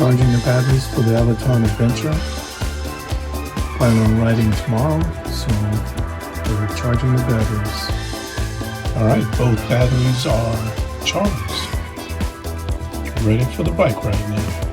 charging the batteries for the Aventon Adventure. Plan on riding tomorrow, so we're charging the batteries. Alright, both batteries are charged. Ready for the bike ride now.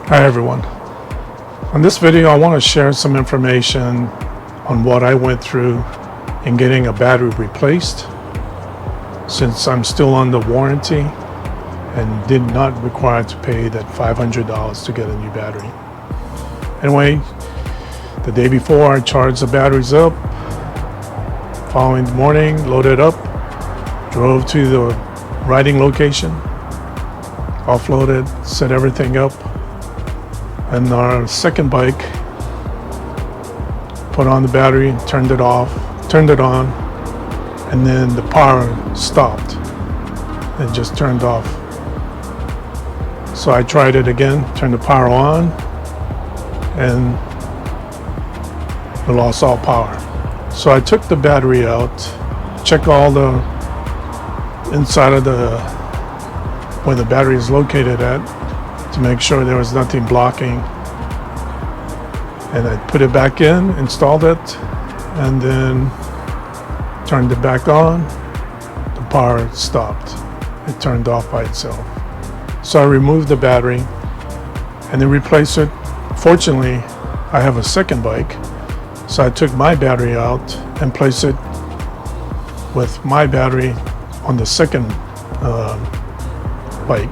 Hi everyone. On this video I want to share some information on what I went through in getting a battery replaced, since I'm still under warranty and did not require to pay that $500 to get a new battery. Anyway, the day before I charged the batteries up. Following morning, loaded up, drove to the riding location, offloaded, set everything up. And our second bike, put on the battery, turned it off, turned it on, and then the power stopped. It just turned off. So I tried it again, turned the power on, and we lost all power. So I took the battery out, checked all the inside of the where the battery is located at, to make sure there was nothing blocking, and I put it back in, installed it, and then turned it back on. The power stopped. It turned off by itself. So I removed the battery and then replaced it. Fortunately, I have a second bike, so I took my battery out and placed it with my battery on the second bike,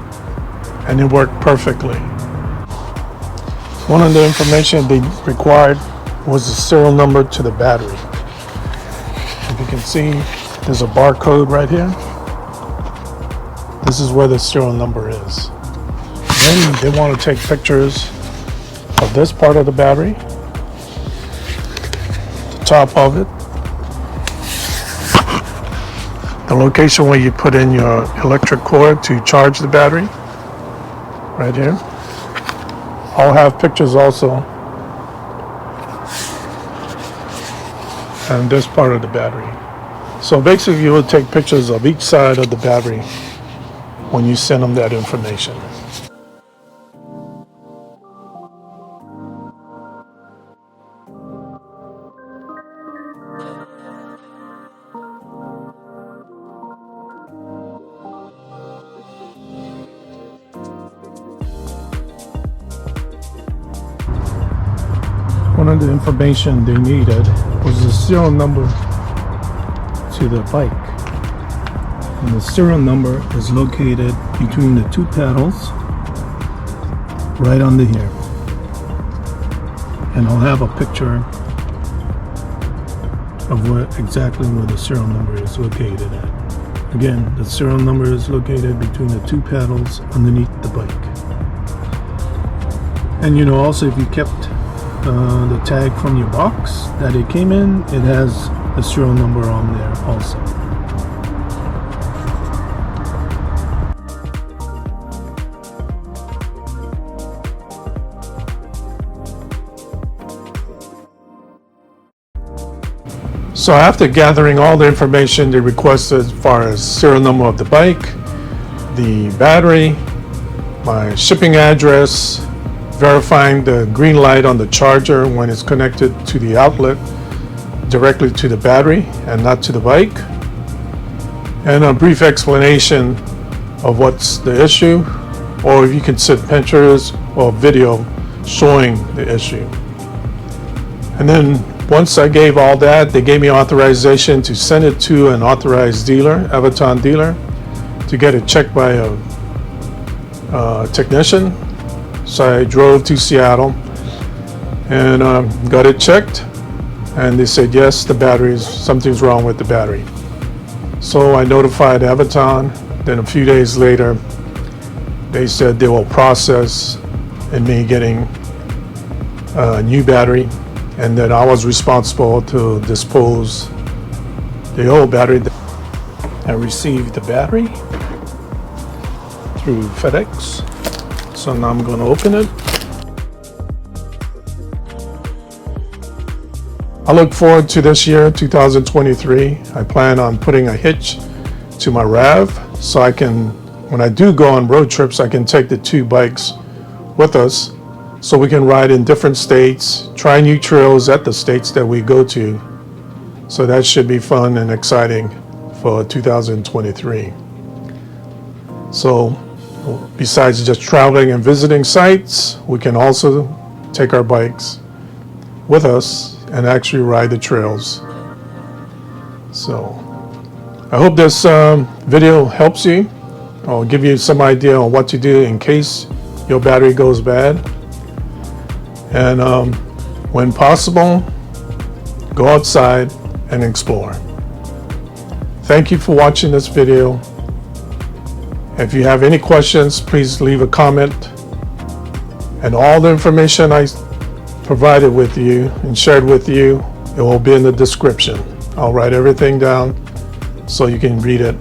and it worked perfectly. One of the information they required was the serial number to the battery. If you can see, there's a barcode right here. This is where the serial number is. Then they want to take pictures of this part of the battery, the top of it, the location where you put in your electric cord to charge the battery, right here. I'll have pictures also, and this part of the battery. So basically you will take pictures of each side of the battery when you send them that information. One of the information they needed was the serial number to the bike. And the serial number is located between the two pedals, right under here. And I'll have a picture of exactly where the serial number is located at. Again, the serial number is located between the two pedals underneath the bike. And also if you kept the tag from your box that it came in, it has a serial number on there also. So after gathering all the information they requested as far as serial number of the bike, the battery, my shipping address, verifying the green light on the charger when it's connected to the outlet directly to the battery and not to the bike, and a brief explanation of what's the issue, or if you can send pictures or video showing the issue. And then Once I gave all that, they gave me authorization to send it to an authorized dealer, Aventon dealer, to get it checked by a technician. So I drove to Seattle and got it checked, and they said yes, something's wrong with the battery. So I notified Aventon. Then a few days later, they said they will process in me getting a new battery, and that I was responsible to dispose the old battery. I received the battery through FedEx, so now I'm going to open it. I look forward to this year, 2023. I plan on putting a hitch to my RAV so I can, when I do go on road trips, I can take the two bikes with us so we can ride in different states, try new trails at the states that we go to. So that should be fun and exciting for 2023. So besides just traveling and visiting sites, we can also take our bikes with us and actually ride the trails. So I hope this video helps you. I'll give you some idea on what to do in case your battery goes bad. And when possible, go outside and explore. Thank you for watching this video. If you have any questions, please leave a comment. And all the information I provided with you and shared with you, it will be in the description. I'll write everything down so you can read it